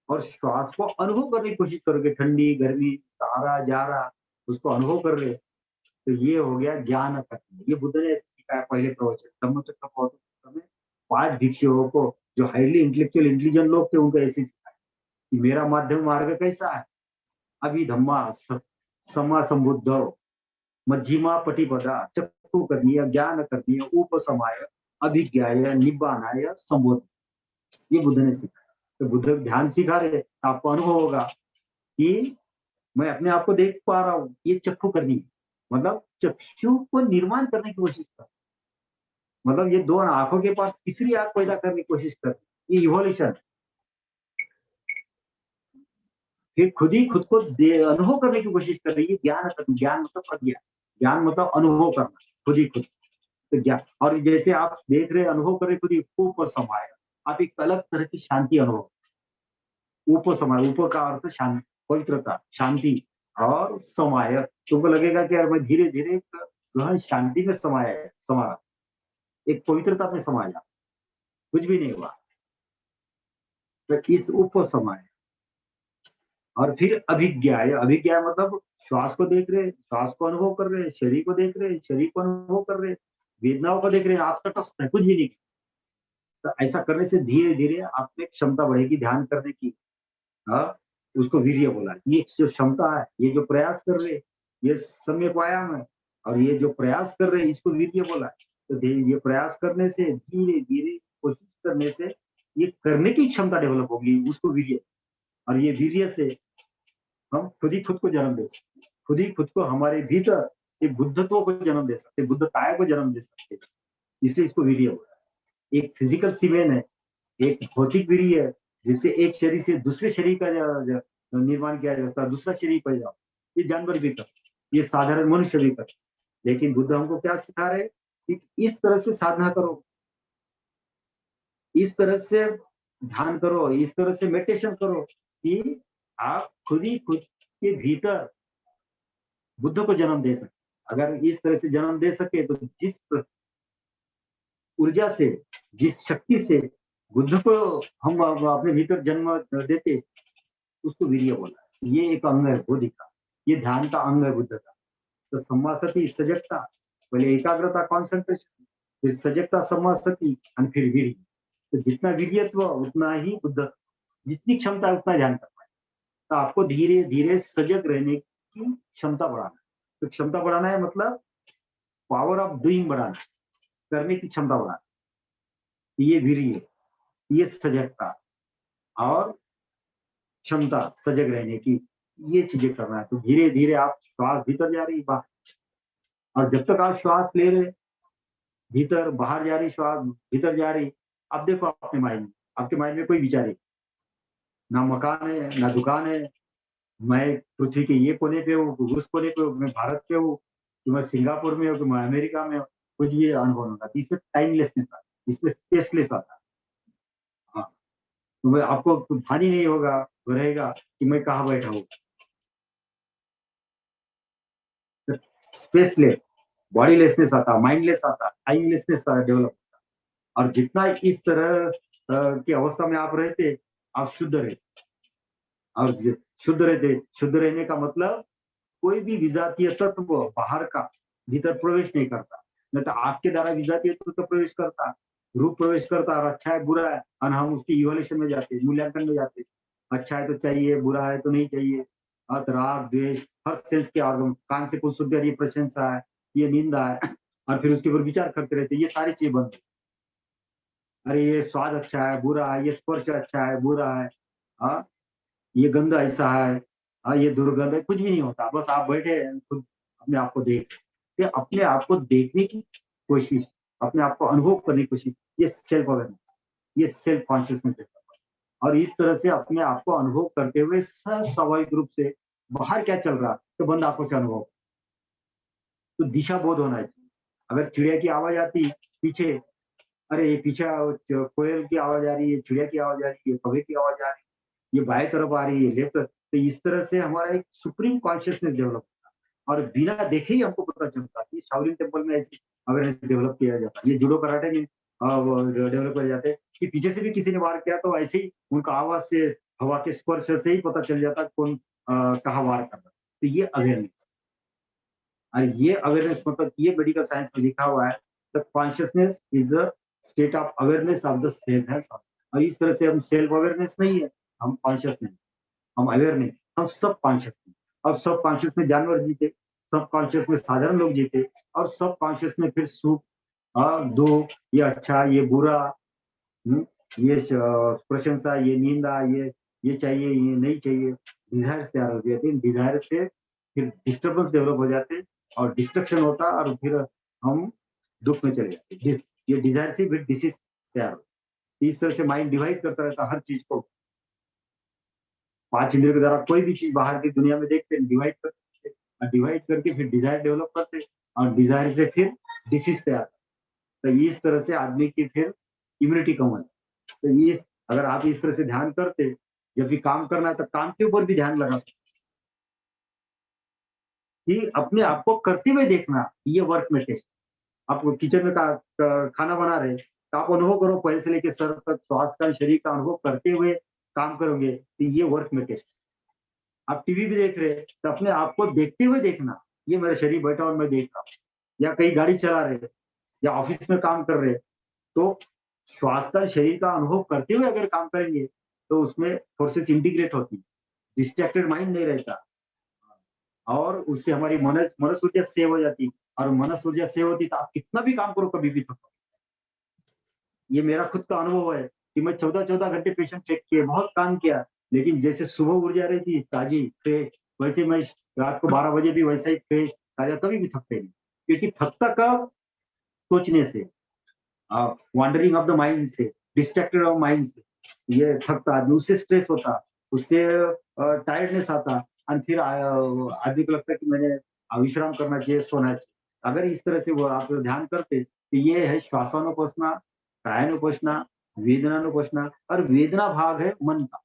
और श्वास को अनुभव करने की कोशिश करोगे, ठंडी गर्मी, आ रहा जा रहा, उसको अनुभव कर रहे। तो ये हो गया ज्ञान तत्व। ये बुद्ध ने सिखाया पहले प्रवचन धम्मचक्र प्रवचन में। 5 भिक्षुओं को, जो हाईली इंटेलेक्चुअल इंटेलिजेंट लोग थे, उनको ऐसे सिखाया कि मेरा माध्यम मार्ग कैसा है, अभी धम्मा सम्मा संबुद्ध, मध्यमा पटिपदा, चक्षु करनीय, ज्ञान करनीय, उपसमाय, अभिज्ञाय, निब्बानाय, संबोध। ये बुद्ध ने सिखाया। तो बुद्ध ध्यान सिखा रहे, आपको अनुभव होगा कि मैं अपने आप को देख पा रहा हूँ, ये चक्षु करनी, मतलब चक्षु को निर्माण करने की कोशिश कर, मतलब ये 2 आंखों के पास तीसरी आंख पैदा करने की कोशिश कर, ये इवोल्यूशन। फिर खुद ही खुद को अनुभव करने की कोशिश कर रही है, ज्ञान, ज्ञान मतलब प्रज्ञा, ज्ञान मतलब अनुभव करना, खुद ही खुद। तो ज्ञान, और जैसे आप देख रहे, अनुभव कर रहे, खुद ही ऊपर समाया, आप एक अलग तरह की शांति अनुभव, ऊपर समाया, ऊपर का अर्थ शांति, पवित्रता, शांति, और समाया, तुमको लगेगा कि यार मैं धीरे धीरे गहन शांति में समाया है, समा, एक पवित्रता में समाया, कुछ भी नहीं हुआ। तो इस ऊपर समाया, और फिर अभिज्ञा है। अभिज्ञा मतलब श्वास को देख रहे, श्वास को अनुभव कर रहे, शरीर को देख रहे, शरीर को अनुभव कर रहे, वेदनाओं को देख रहे, आप तटस्थ है, कुछ भी नहीं। तो ऐसा करने से धीरे धीरे आप में क्षमता बढ़ेगी ध्यान करने की। हाँ, उसको वीर्य बोला। ये जो क्षमता है, ये जो प्रयास कर रहे, ये सम्यक व्यायाम है, और ये जो प्रयास कर रहे, इसको वीर्य बोला। तो ये प्रयास करने से, धीरे धीरे कोशिश करने से, ये करने की क्षमता डेवलप होगी, उसको वीर्य। और ये वीर्य से हम खुद ही खुद को जन्म दे सकते हैं, खुद ही खुद को हमारे भीतर एक बुद्धत्व को जन्म दे सकते, बुद्ध काय को जन्म दे सकते। इसलिए इसको वीर्य बोला। एक फिजिकल सीमेन है, एक भौतिक वीर्य है, जिससे एक शरीर से दूसरे शरीर का निर्माण किया जा सकता है, दूसरा शरीर पैदा हो। ये जानवर भी कर, ये साधारण मनुष्य भी कर। लेकिन बुद्ध हमको क्या सिखा रहे कि इस तरह से साधना करो, इस तरह से ध्यान करो, इस तरह से मेडिटेशन करो कि आप खुद ही खुद के भीतर बुद्ध को जन्म दे सके। अगर इस तरह से जन्म दे सके तो जिस ऊर्जा से, जिस शक्ति से बुद्ध को हम अपने भीतर जन्म देते, उसको वीर्य बोला। ये एक अंग है बोधि का, ये ध्यान का अंग है बुद्ध का। तो सम्मा सती, सजगता, पहले एकाग्रता, कॉन्सेंट्रेशन, फिर सजगता, सम्मा सती, और फिर वीर्य। तो जितना वीर्यत्व उतना ही बुद्ध, जितनी क्षमता है उतना ध्यान कर पाए। तो आपको धीरे धीरे सजग रहने की क्षमता बढ़ाना है। तो क्षमता बढ़ाना है मतलब पावर ऑफ डूइंग बढ़ाना, करने की क्षमता बढ़ाना, ये वीर्य, ये सजगता। और क्षमता सजग रहने की, ये चीजें करना है। तो धीरे धीरे आप श्वास भीतर जा रही बाहर, और जब तक आप श्वास ले रहे भीतर बाहर जा रही, श्वास भीतर जा रही, अब देखो अपने माइंड में, आपके माइंड में कोई विचार नहीं, ना मकान है ना दुकान है, मैं पृथ्वी के ये कोने पे हूँ, रूस कोने पे हूँ, मैं भारत पे हूँ, कि मैं सिंगापुर में हूँ, कि मैं अमेरिका में हूँ, कुछ ये अनुभव नहीं होता। इसमें टाइमलेसनेस आता है, इसमें स्पेसलेस आता है। हाँ, तो मैं आपको भान ही नहीं होगा, रहेगा कि मैं कहाँ बैठा हूँ। स्पेसलेस, बॉडीलेसनेस आता, माइंडलेस आता, टाइमलेसनेस डेवलप होता। और जितना इस तरह की अवस्था में आप रहते, आप शुद्ध रहते। और शुद्ध रहने का मतलब कोई भी विजातीय तत्व बाहर का भीतर प्रवेश नहीं करता। नहीं तो आपके द्वारा विजातीय तत्व तो प्रवेश करता, रूप प्रवेश करता, और अच्छा है बुरा है, और हम उसकी इवोल्यूशन में जाते, मूल्यांकन में जाते, अच्छा है तो चाहिए, बुरा है तो नहीं चाहिए। और राग द्वेष हर सेंस के ऑर्गन, कान से कुछ सुनते हैं, ये प्रशंसा है, ये निंदा है, और फिर उसके ऊपर विचार करते रहते, ये सारी चीज बंद। अरे ये स्वाद अच्छा है बुरा है, ये स्पर्श अच्छा है बुरा है, हाँ, ये गंध ऐसा है, हाँ ये दुर्गंध है, कुछ भी नहीं होता। बस आप बैठे हैं, खुद अपने आप को देख, ये अपने आप को देखने की कोशिश, अपने आप को अनुभव करने की कोशिश, ये सेल्फ अवेयरनेस, ये सेल्फ कॉन्शियसनेस है। और इस तरह से अपने आप को अनुभव करते हुए स्वाभाविक रूप से बाहर क्या चल रहा है तो बंद आंखों से अनुभव, तो दिशा बोध होना चाहिए। अगर चिड़िया की आवाज आती पीछे, अरे ये पीछे कोयल की आवाज आ रही है, चिड़िया की आवाज आ रही है, कौवे की आवाज आ रही है, ये बाएं तरफ आ रही है, लेफ्ट तरफ, तो इस तरह से हमारा एक सुप्रीम कॉन्शियसनेस डेवलप होता है। और बिना देखे ही हमको पता चलता है कि शाओलिन टेम्पल में ऐसी अवेयरनेस डेवलप किया जाता है, ये जूडो कराटे में डेवलप किया जाते हैं कि पीछे से भी किसी ने वार किया तो ऐसे ही उनका आवाज से, हवा के स्पर्श से ही पता चल जाता कौन कहाँ वार कर रहा है। तो ये अवेयरनेस, और ये अवेयरनेस मतलब ये मेडिकल साइंस में लिखा हुआ है, the consciousness is a state of awareness of the self है। और इस तरह से हम सेल्फ अवेयरनेस नहीं है, हम कॉन्शियस नहीं, हम अवेयर नहीं, हम सब कॉन्शियस नहीं। अब सब कॉन्शियस में जानवर जीते, सब कॉन्शियस में साधारण लोग जीते, और सब कॉन्शियस में फिर सुख, दुख, ये अच्छा ये बुरा, हम्म, ये प्रशंसा, ये निंदा, ये चाहिए ये नहीं चाहिए, डिजायर तैयार हो जाते हैं। डिजायर से फिर डिस्टर्बेंस डेवलप हो जाते, और डिस्ट्रक्शन होता, और फिर हम दुख में चले जाते। ये डिजायर से फिर डिसीज तैयार हो, इस तरह से माइंड डिवाइड करता रहता हर चीज को। पांच इंद्रियों के द्वारा कोई भी चीज बाहर की दुनिया में देखते हैं, डिवाइड करते, और डिवाइड करके फिर डिजायर डेवलप करते, और डिजायर से फिर डिसीज तैयार। तो इस तरह से आदमी की फिर इम्यूनिटी कम होती। तो ये अगर आप इस तरह से ध्यान करते, जब भी काम करना है तो काम के ऊपर भी ध्यान लगा सकते, कि अपने आप को करते हुए देखना, ये वर्क में टेस्ट। आप किचन में खाना बना रहे, तो आप अनुभव करो पहले से लेकर सर तक, श्वास का शरीर का अनुभव करते हुए काम करोगे, तो ये वर्क में टेस्ट। आप टीवी भी देख रहे, तो अपने आप को देखते हुए देखना, ये मेरा शरीर बैठा और मैं देख रहा हूँ। या कहीं गाड़ी चला रहे, या ऑफिस में काम कर रहे, तो श्वास का शरीर का अनुभव करते हुए अगर काम करेंगे, तो उसमें फोर्सेस इंटीग्रेट होती है, डिस्ट्रैक्टेड माइंड नहीं रहता, और उससे हमारी मनस ऊर्जा सेव हो जाती। और मनस ऊर्जा सेव होती तो आप कितना भी काम करो कभी भी थको। ये मेरा खुद का अनुभव है कि मैं 14-14 घंटे पेशेंट चेक किए, बहुत काम किया, लेकिन जैसे सुबह ऊर्जा रही थी ताजी फ्रेश, वैसे मैं रात को 12 बजे भी वैसा ही फ्रेश ताजा, कभी भी थकते नहीं। क्योंकि थकता कब? सोचने से, वॉन्डरिंग ऑफ द माइंड से, डिस्ट्रैक्टेड ऑफ माइंड से, ये थकता आदमी, उससे स्ट्रेस होता, उससे टायर्डनेस आता, और फिर आदमी को लगता है कि मैंने विश्राम करना चाहिए, सोना चाहिए। अगर इस तरह से वो आप ध्यान करते, तो ये है श्वासानुपोषणा, कायानुपोषणा, वेदनानुपोषणा, और वेदना भाग है मन का।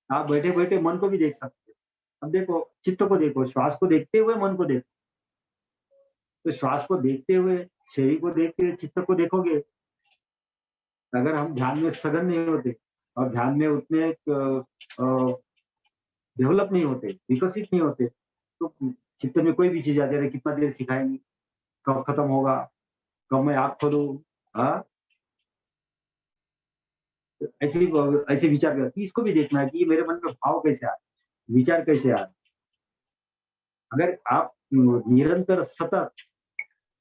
आप बैठे बैठे मन को भी देख सकते हो। अब देखो चित्त को देखो, श्वास को देखते हुए मन को देखो, तो श्वास को देखते हुए, शरीर को देखते हुए चित्त को देखोगे। अगर हम ध्यान में सघन नहीं होते, और ध्यान में उतने डेवलप नहीं होते, विकसित नहीं होते, तो चित्त में कोई भी चीज आ जाए, कितना देर सिखाएंगे, कब खत्म होगा, कब मैं आँख खोलूं, हाँ, ऐसे ऐसे विचार करते। इसको भी देखना है कि ये मेरे मन में भाव कैसे आ रहे, विचार कैसे आ रहे। अगर आप निरंतर सतत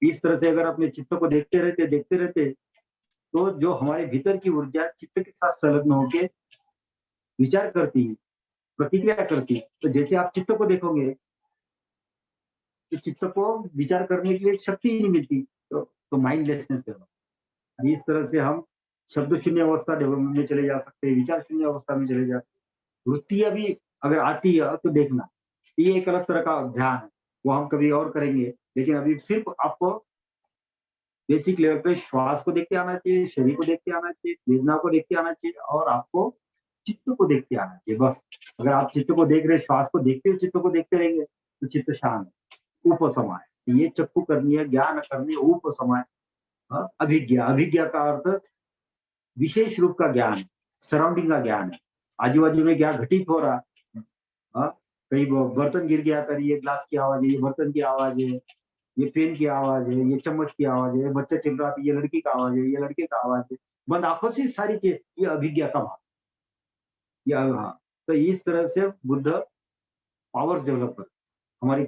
इस तरह से अगर अपने चित्त को देखते रहते, तो जो हमारे भीतर की ऊर्जा चित्त के साथ संलग्न होके विचार करती है, प्रतिक्रिया करती है। तो जैसे आप चित्त को देखोगे, तो चित्त को विचार करने के लिए शक्ति ही नहीं मिलती, तो माइंडलेसनेस डेवलप। इस तरह से हम शब्द शून्य अवस्था डेवलप में चले जा सकते हैं, विचार शून्य अवस्था में चले जाते हैं। वृत्तियां भी अगर आती है तो देखना, ये एक अलग तरह का ध्यान है, वो हम कभी और करेंगे। लेकिन अभी सिर्फ आपको बेसिक लेवल पे श्वास को देख के आना चाहिए, शरीर को देख के आना चाहिए, वेदना को देख के आना चाहिए, और आपको चित्त को देख के आना चाहिए बस। अगर आप चित्त को देख रहे, श्वास को देखते हुए चित्त को देखते रहेंगे, तो चित्त शांत है, उपसमाय। ये चक्षु करनी है, ज्ञान करनी है, उपसमाय। अभिज्ञा, अभिज्ञा का अर्थ विशेष रूप का ज्ञान, सराउंडिंग का ज्ञान है। आजू बाजू में क्या घटित हो रहा है, कहीं बर्तन गिर गया, कर ये ग्लास की आवाज है, ये बर्तन की आवाज है, ये पेन की आवाज है, ये चम्मच की आवाज है, बच्चा चिल्ला रहा है, ये लड़की का आवाज है, ये लड़के का आवाज है। बंद आंखों से सारी चीज, ये अभिज्ञा का भाव। हाँ, तो इस तरह से बुद्ध पावर्स डेवलप करते, हमारी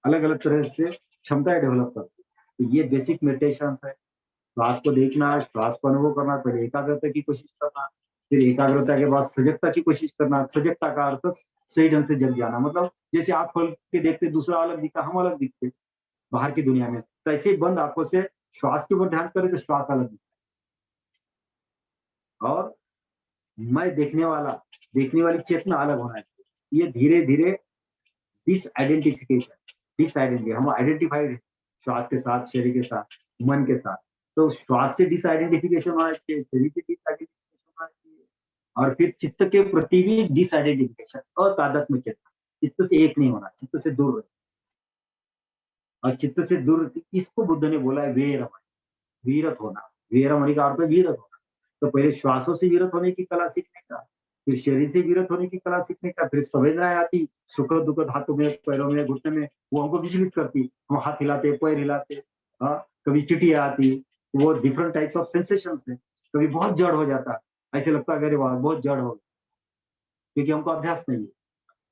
अलग अलग तरह से क्षमताएं डेवलप करते। तो ये बेसिक मेडिटेशन है। श्वास को देखना, श्वास को अनुभव करना, पहले एकाग्रता की कोशिश करना, फिर एकाग्रता के बाद सजगता की कोशिश करना। सजगता का अर्थ सही ढंग से जग जाना, मतलब जैसे आप खोल के देखते दूसरा अलग दिखता, हम अलग दिखते बाहर की दुनिया में, तो ऐसे ही बंद आंखों से श्वास के ऊपर ध्यान करें तो श्वास अलग दिखता है, और मैं देखने वाली चेतना अलग होना चाहिए। ये धीरे धीरे डिसआइडेंटिटी, हम आइडेंटिफाइड श्वास के साथ, शरीर के साथ, मन के साथ। तो श्वास से डिसआइडेंटिफिकेशन होना चाहिए, शरीर से डिसआइडेंटिफिकेशन होना चाहिए, और फिर चित्त के प्रति भी डिसआइडेंटिफिकेशन, अतादात्म्य चेतना। चित्त से एक नहीं होना, चित्त से दूर रहना। और चित्त से दूर, इसको बुद्ध ने बोला है वेरम, वीरत होना। वेरम होने का अर्थ है वीरत होना। तो पहले श्वासों से विरत होने की कला सीखने का, फिर शरीर से विरत होने की कला सीखने का, फिर संवेदनाएं आती, सुखद दुखद, हाथों में, पैरों में, घुटने में, वो हमको विचलित करती। हम हाथ हिलाते, पैर हिलाते, हाँ, कभी चिटिया आती, वो डिफरेंट टाइप्स ऑफ सेंसेशन है। कभी बहुत जड़ हो जाता, ऐसे लगता है अरे वाह बहुत जड़ हो, क्योंकि हमको अभ्यास नहीं है।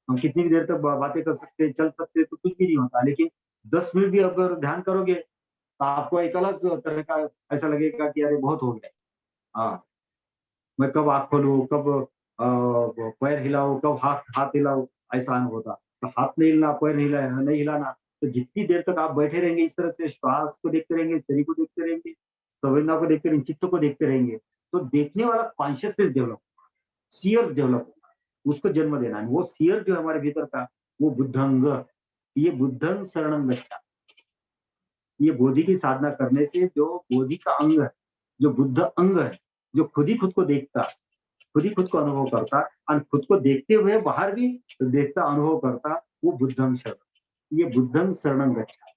हम कितनी भी देर तक बातें कर सकते, चल सकते, तो कुछ भी नहीं होता। लेकिन 10 मिनट भी अगर ध्यान करोगे, तो आपको एक अलग तरह का ऐसा लगेगा कि अरे बहुत हो गया। हाँ, मैं कब आँख खोलूँ, कब पैर हिलाऊँ, कब हाथ हाथ हिलाऊँ, ऐसा अनुभव होता। तो हाथ नहीं हिलना, पैर नहीं हिलाना, तो जितनी देर तक आप बैठे रहेंगे इस तरह से, श्वास को देखते रहेंगे, शरीर को देखते रहेंगे, संवेदना को देखते रहेंगे, चित्त को देखते रहेंगे, तो देखने वाला कॉन्शियसनेस डेवलप, सियर्स डेवलप होगा, उसको जन्म देना है। वो सियर जो है हमारे भीतर का, वो बुद्धंग, ये बुद्धं शरणं गच्छामि। ये बोधि की साधना करने से जो बोधि का अंग है, जो बुद्ध अंग है, जो खुद ही खुद को देखता, खुद ही खुद को अनुभव करता, और खुद को देखते हुए बाहर भी देखता, अनुभव करता, वो बुद्धं शरण, ये बुद्धं शरणं गच्छामि।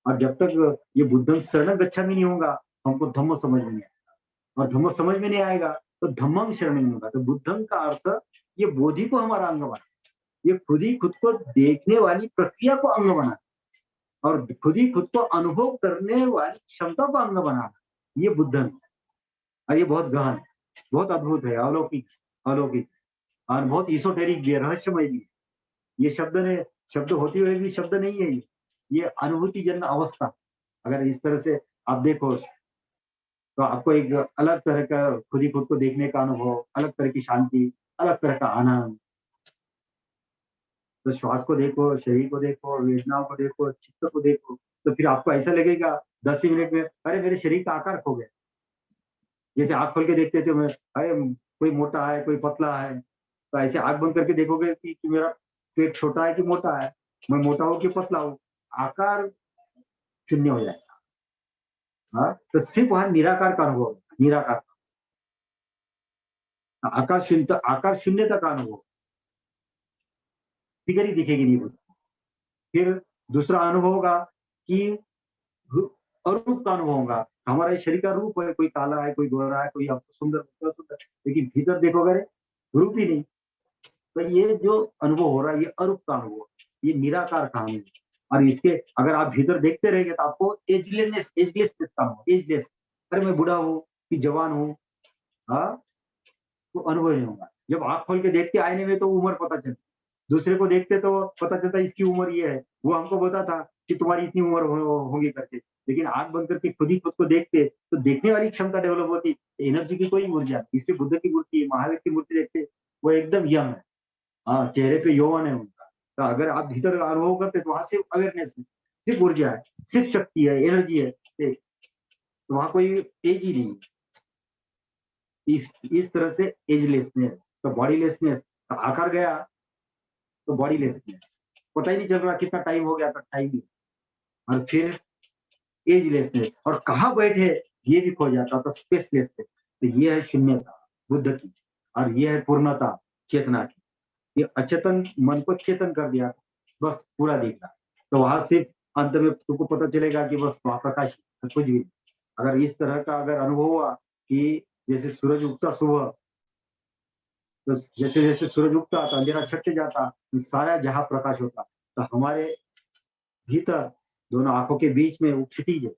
और जब तक ये बुद्धं शरणं गच्छामि नहीं होगा, हमको धम्म समझ में नहीं आएगा, और धम्म समझ में नहीं आएगा तो धम्मं शरणं नहीं होगा। तो बुद्धं का अर्थ ये बोधि को हमारा अंग बना, ये खुद ही खुद को देखने वाली प्रक्रिया को अंग बना, और खुद ही खुद को अनुभव करने वाली क्षमता को अंग बनाना, ये बुद्धन। और ये बहुत गहन, बहुत अद्भुत है, अलौकिक, अलौकिक, और बहुत ईसोटेरिक भी है, रहस्यमय भी है। ये शब्द होते हुए भी शब्द नहीं है, ये अनुभूति जन्य अवस्था। अगर इस तरह से आप देखो, तो आपको एक अलग तरह का खुद ही खुद को देखने का अनुभव, अलग तरह की शांति, अलग तरह का आनंद। तो श्वास को देखो, शरीर को देखो, वेदनाओं को देखो, चित्त को देखो, तो फिर आपको ऐसा लगेगा 10 ही मिनट में, अरे मेरे शरीर का आकार खो गया। जैसे आँख खोल के देखते थे, मैं अरे कोई मोटा है, कोई पतला है, तो ऐसे आँख बंद करके देखोगे कि मेरा पेट छोटा है कि मोटा है, मैं मोटा हूँ कि पतला हूँ, आकार शून्य हो जाएगा। हाँ, तो सिर्फ वहाँ निराकार का अनुभव, निराकार, आकार शून्यता का अनुभव, फिगर ही दिखेगी नहीं। फिर दूसरा अनुभव होगा कि अरूप का अनुभव होगा। हमारे शरीर का रूप है, कोई काला है, कोई गोरा है, कोई आपको सुंदर सुंदर, लेकिन भीतर देखोगे रूप ही नहीं। तो ये जो अनुभव हो रहा है, ये अरूप का अनुभव, ये निराकार का अनुभव। और इसके अगर आप भीतर देखते रहेंगे तो आपको एजलेसनेस का अनुभव, एजलेस, अरे मैं बूढ़ा हूँ कि जवान हूँ, हाँ, तो अनुभव नहीं होगा। जब आँख खोल के देखते आईने में तो उम्र पता चलती, दूसरे को देखते तो पता चलता इसकी उम्र ये है, वो हमको बता था कि तुम्हारी इतनी उम्र होगी करके। लेकिन आंख बंद करके खुद ही खुद को देखते तो देखने वाली क्षमता डेवलप होती, एनर्जी की कोई ऊर्जा। इसलिए बुद्ध की मूर्ति, महावीर की मूर्ति देखते, वो एकदम यंग है। हाँ, चेहरे पे यौवन है उनका। तो अगर आप भीतर अनुभव करते तो वहां सिर्फ अवेयरनेस है, सिर्फ ऊर्जा है, सिर्फ शक्ति है, एनर्जी है, तो वहां कोई एज ही नहीं है। इस तरह से एजलेसनेस, तो बॉडीलेसनेस, तो आकर गया तो बॉडीलेसनेस, पता ही नहीं चल रहा कितना टाइम हो गया था, टाइम ही। और फिर एजलेसनेस, और कहाँ बैठे ये भी खो जाता, तो स्पेसलेसनेस। तो ये है शून्यता बुद्ध की, और ये है पूर्णता चेतना की। ये अचेतन मन को चेतन कर दिया, बस पूरा दिख रहा। तो वहां से अंत में तुमको पता चलेगा कि बस वहां प्रकाश है, कुछ भी नहीं। अगर इस तरह का अगर अनुभव हुआ कि जैसे सूरज उगता सुबह, तो जैसे जैसे सूरज उगता तो अंधेरा छटते जाता, सारा जहां प्रकाश होता, तो हमारे भीतर दोनों आंखों के बीच में वो क्षितिज है,